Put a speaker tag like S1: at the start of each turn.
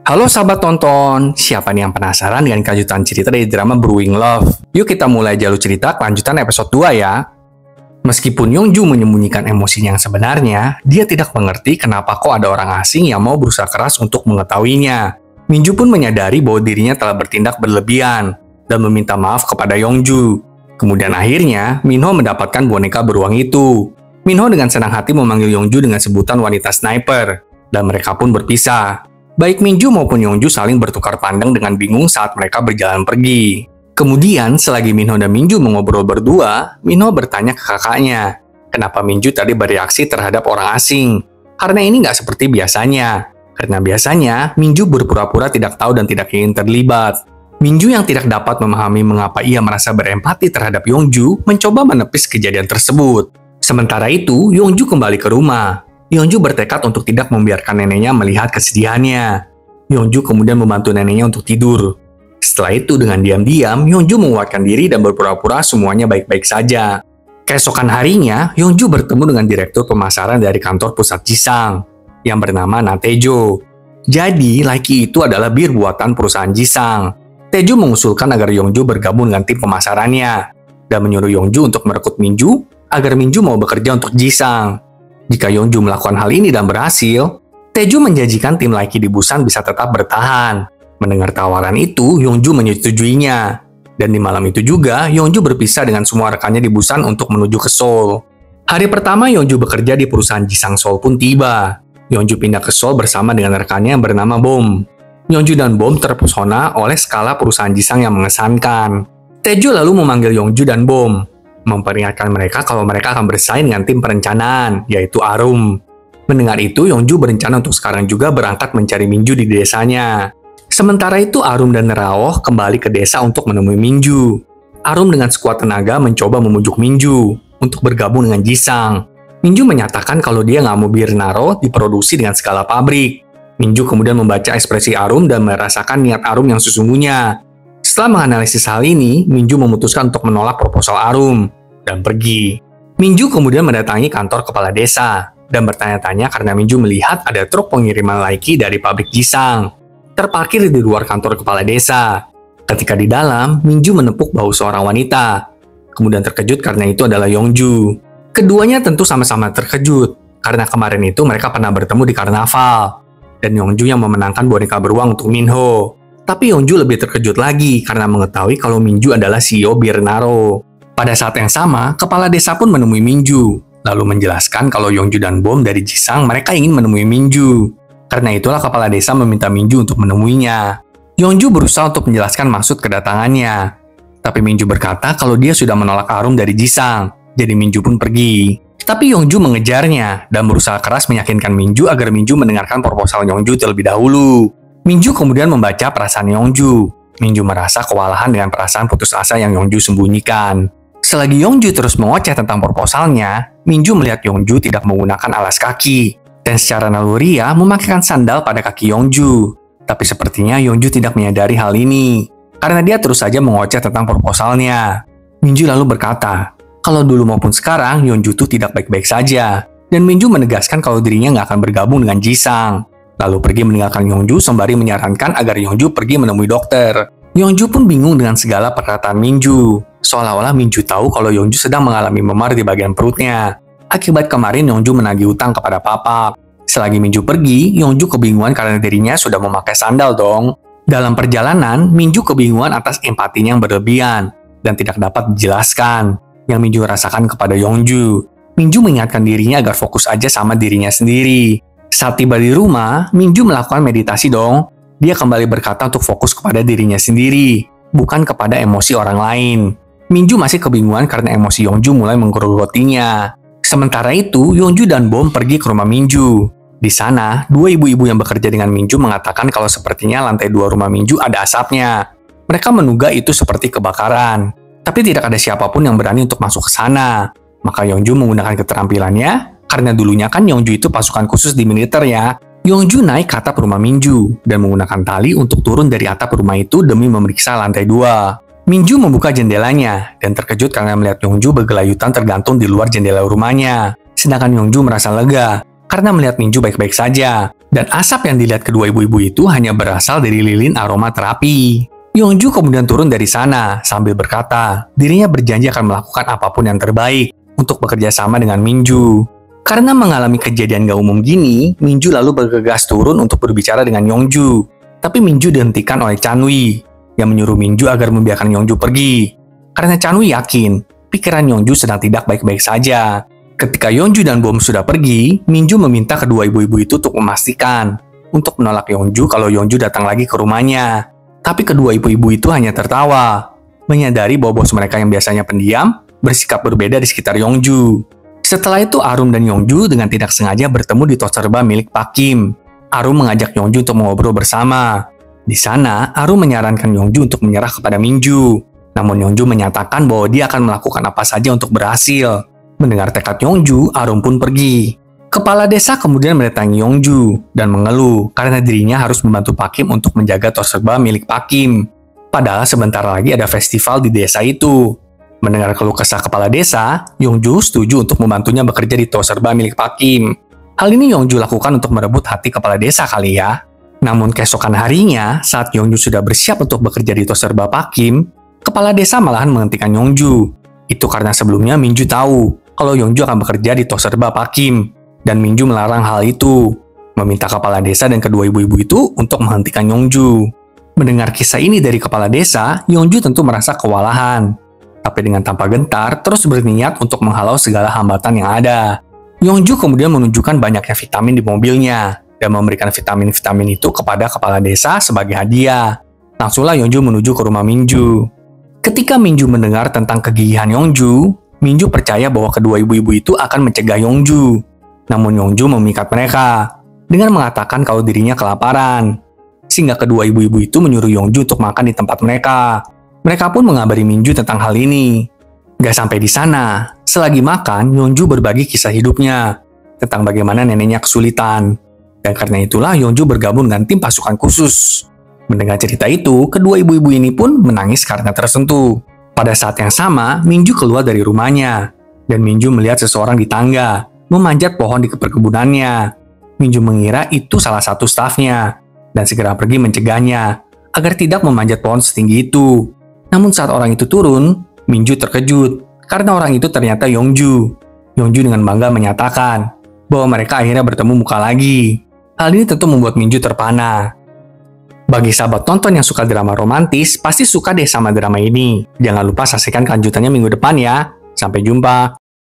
S1: Halo sahabat tonton, siapa nih yang penasaran dengan kelanjutan cerita dari drama Brewing Love? Yuk kita mulai jalur cerita kelanjutan episode 2 ya. Meskipun Yongju menyembunyikan emosinya yang sebenarnya, dia tidak mengerti kenapa kok ada orang asing yang mau berusaha keras untuk mengetahuinya. Minju pun menyadari bahwa dirinya telah bertindak berlebihan dan meminta maaf kepada Yongju. Kemudian akhirnya, Minho mendapatkan boneka beruang itu. Minho dengan senang hati memanggil Yongju dengan sebutan wanita sniper, dan mereka pun berpisah. Baik Minju maupun Yongju saling bertukar pandang dengan bingung saat mereka berjalan pergi. Kemudian, selagi Minho dan Minju mengobrol berdua, Minho bertanya ke kakaknya, kenapa Minju tadi bereaksi terhadap orang asing? Karena ini nggak seperti biasanya. Karena biasanya, Minju berpura-pura tidak tahu dan tidak ingin terlibat. Minju yang tidak dapat memahami mengapa ia merasa berempati terhadap Yongju, mencoba menepis kejadian tersebut. Sementara itu, Yongju kembali ke rumah. Yongju bertekad untuk tidak membiarkan neneknya melihat kesedihannya. Yongju kemudian membantu neneknya untuk tidur. Setelah itu dengan diam-diam, Yongju menguatkan diri dan berpura-pura semuanya baik-baik saja. Keesokan harinya, Yongju bertemu dengan direktur pemasaran dari kantor pusat Jisang, yang bernama Natejo. Jadi, Laiki itu adalah bir buatan perusahaan Jisang. Tejo mengusulkan agar Yongju bergabung dengan tim pemasarannya, dan menyuruh Yongju untuk merekrut Minju, agar Minju mau bekerja untuk Jisang. Jika Yongju melakukan hal ini dan berhasil, Tejo menjanjikan tim Laiki di Busan bisa tetap bertahan. Mendengar tawaran itu, Yongju menyetujuinya. Dan di malam itu juga, Yongju berpisah dengan semua rekannya di Busan untuk menuju ke Seoul. Hari pertama Yongju bekerja di perusahaan Jisang Seoul pun tiba. Yongju pindah ke Seoul bersama dengan rekannya yang bernama Bom. Yongju dan Bom terpesona oleh skala perusahaan Jisang yang mengesankan. Tejo lalu memanggil Yongju dan Bom, memperingatkan mereka kalau mereka akan bersaing dengan tim perencanaan, yaitu Arum. Mendengar itu, Yongju berencana untuk sekarang juga berangkat mencari Minju di desanya. Sementara itu, Arum dan Raoh kembali ke desa untuk menemui Minju. Arum dengan sekuat tenaga mencoba memujuk Minju untuk bergabung dengan Jisang. Minju menyatakan kalau dia nggak mau bir Naro diproduksi dengan skala pabrik. Minju kemudian membaca ekspresi Arum dan merasakan niat Arum yang sesungguhnya. Setelah menganalisis hal ini, Minju memutuskan untuk menolak proposal Arum dan pergi. Minju kemudian mendatangi kantor kepala desa dan bertanya-tanya karena Minju melihat ada truk pengiriman Laiki dari pabrik Jisang terparkir di luar kantor kepala desa. Ketika di dalam, Minju menepuk bahu seorang wanita. Kemudian terkejut karena itu adalah Yongju. Keduanya tentu sama-sama terkejut karena kemarin itu mereka pernah bertemu di karnaval dan Yongju yang memenangkan boneka beruang untuk Minho. Tapi Yongju lebih terkejut lagi karena mengetahui kalau Minju adalah CEO Bir Naro. Pada saat yang sama, kepala desa pun menemui Minju, lalu menjelaskan kalau Yongju dan Bom dari Jisang mereka ingin menemui Minju. Karena itulah kepala desa meminta Minju untuk menemuinya. Yongju berusaha untuk menjelaskan maksud kedatangannya. Tapi Minju berkata kalau dia sudah menolak Arum dari Jisang, jadi Minju pun pergi. Tapi Yongju mengejarnya dan berusaha keras meyakinkan Minju agar Minju mendengarkan proposal Yongju terlebih dahulu. Minju kemudian membaca perasaan Yongju. Minju merasa kewalahan dengan perasaan putus asa yang Yongju sembunyikan. Selagi Yongju terus mengoceh tentang proposalnya, Minju melihat Yongju tidak menggunakan alas kaki dan secara naluriah memakaikan sandal pada kaki Yongju. Tapi sepertinya Yongju tidak menyadari hal ini karena dia terus saja mengoceh tentang proposalnya. Minju lalu berkata, kalau dulu maupun sekarang Yongju itu tidak baik-baik saja, dan Minju menegaskan kalau dirinya nggak akan bergabung dengan Jisang. Lalu pergi meninggalkan Yongju sembari menyarankan agar Yongju pergi menemui dokter. Yongju pun bingung dengan segala perkataan Minju. Seolah-olah Minju tahu kalau Yongju sedang mengalami memar di bagian perutnya. Akibat kemarin Yongju menagih utang kepada papa. Selagi Minju pergi, Yongju kebingungan karena dirinya sudah memakai sandal dong. Dalam perjalanan, Minju kebingungan atas empatinya yang berlebihan dan tidak dapat dijelaskan yang Minju rasakan kepada Yongju. Minju mengingatkan dirinya agar fokus aja sama dirinya sendiri. Saat tiba di rumah, Minju melakukan meditasi dong. Dia kembali berkata untuk fokus kepada dirinya sendiri, bukan kepada emosi orang lain. Minju masih kebingungan karena emosi Yongju mulai menggerogotinya. Sementara itu, Yongju dan Bom pergi ke rumah Minju. Di sana, dua ibu-ibu yang bekerja dengan Minju mengatakan kalau sepertinya lantai 2 rumah Minju ada asapnya. Mereka menduga itu seperti kebakaran, tapi tidak ada siapapun yang berani untuk masuk ke sana. Maka Yongju menggunakan keterampilannya. Karena dulunya kan Yongju itu pasukan khusus di militer ya. Yongju naik ke atap rumah Minju dan menggunakan tali untuk turun dari atap rumah itu demi memeriksa lantai 2. Minju membuka jendelanya dan terkejut karena melihat Yongju bergelayutan tergantung di luar jendela rumahnya. Sedangkan Yongju merasa lega karena melihat Minju baik-baik saja. Dan asap yang dilihat kedua ibu-ibu itu hanya berasal dari lilin aromaterapi. Yongju kemudian turun dari sana sambil berkata, dirinya berjanji akan melakukan apapun yang terbaik untuk bekerja sama dengan Minju. Karena mengalami kejadian gak umum gini, Minju lalu bergegas turun untuk berbicara dengan Yongju. Tapi Minju dihentikan oleh Chanwi, yang menyuruh Minju agar membiarkan Yongju pergi. Karena Chanwi yakin, pikiran Yongju sedang tidak baik-baik saja. Ketika Yongju dan Bom sudah pergi, Minju meminta kedua ibu-ibu itu untuk memastikan untuk menolak Yongju kalau Yongju datang lagi ke rumahnya. Tapi kedua ibu-ibu itu hanya tertawa, menyadari bahwa bos mereka yang biasanya pendiam bersikap berbeda di sekitar Yongju. Setelah itu Arum dan Yongju dengan tidak sengaja bertemu di tos serba milik Pak Kim. Arum mengajak Yongju untuk mengobrol bersama. Di sana, Arum menyarankan Yongju untuk menyerah kepada Minju. Namun Yongju menyatakan bahwa dia akan melakukan apa saja untuk berhasil. Mendengar tekad Yongju, Arum pun pergi. Kepala desa kemudian mendatangi Yongju dan mengeluh karena dirinya harus membantu Pak Kim untuk menjaga tos serba milik Pak Kim. Padahal sebentar lagi ada festival di desa itu. Mendengar keluh kesah kepala desa, Yongju setuju untuk membantunya bekerja di tos serba milik Pak Kim. Hal ini Yongju lakukan untuk merebut hati kepala desa kali ya. Namun keesokan harinya, saat Yongju sudah bersiap untuk bekerja di tos serba Pak Kim, kepala desa malahan menghentikan Yongju. Itu karena sebelumnya Minju tahu kalau Yongju akan bekerja di tos serba Pak Kim. Dan Minju melarang hal itu, meminta kepala desa dan kedua ibu-ibu itu untuk menghentikan Yongju. Mendengar kisah ini dari kepala desa, Yongju tentu merasa kewalahan. Tapi dengan tanpa gentar, terus berniat untuk menghalau segala hambatan yang ada. Yongju kemudian menunjukkan banyaknya vitamin di mobilnya, dan memberikan vitamin-vitamin itu kepada kepala desa sebagai hadiah. Langsunglah Yongju menuju ke rumah Minju. Ketika Minju mendengar tentang kegigihan Yongju, Minju percaya bahwa kedua ibu-ibu itu akan mencegah Yongju. Namun Yongju memikat mereka dengan mengatakan kalau dirinya kelaparan. Sehingga kedua ibu-ibu itu menyuruh Yongju untuk makan di tempat mereka. Mereka pun mengabari Minju tentang hal ini. Gak sampai di sana, selagi makan, Yongju berbagi kisah hidupnya tentang bagaimana neneknya kesulitan. Dan karena itulah Yongju bergabung dengan tim pasukan khusus. Mendengar cerita itu, kedua ibu-ibu ini pun menangis karena tersentuh. Pada saat yang sama, Minju keluar dari rumahnya. Dan Minju melihat seseorang di tangga memanjat pohon di perkebunannya. Minju mengira itu salah satu stafnya dan segera pergi mencegahnya agar tidak memanjat pohon setinggi itu. Namun saat orang itu turun, Minju terkejut karena orang itu ternyata Yongju. Yongju dengan bangga menyatakan bahwa mereka akhirnya bertemu muka lagi. Hal ini tentu membuat Minju terpana. Bagi sahabat tonton yang suka drama romantis, pasti suka deh sama drama ini. Jangan lupa saksikan kelanjutannya minggu depan ya. Sampai jumpa.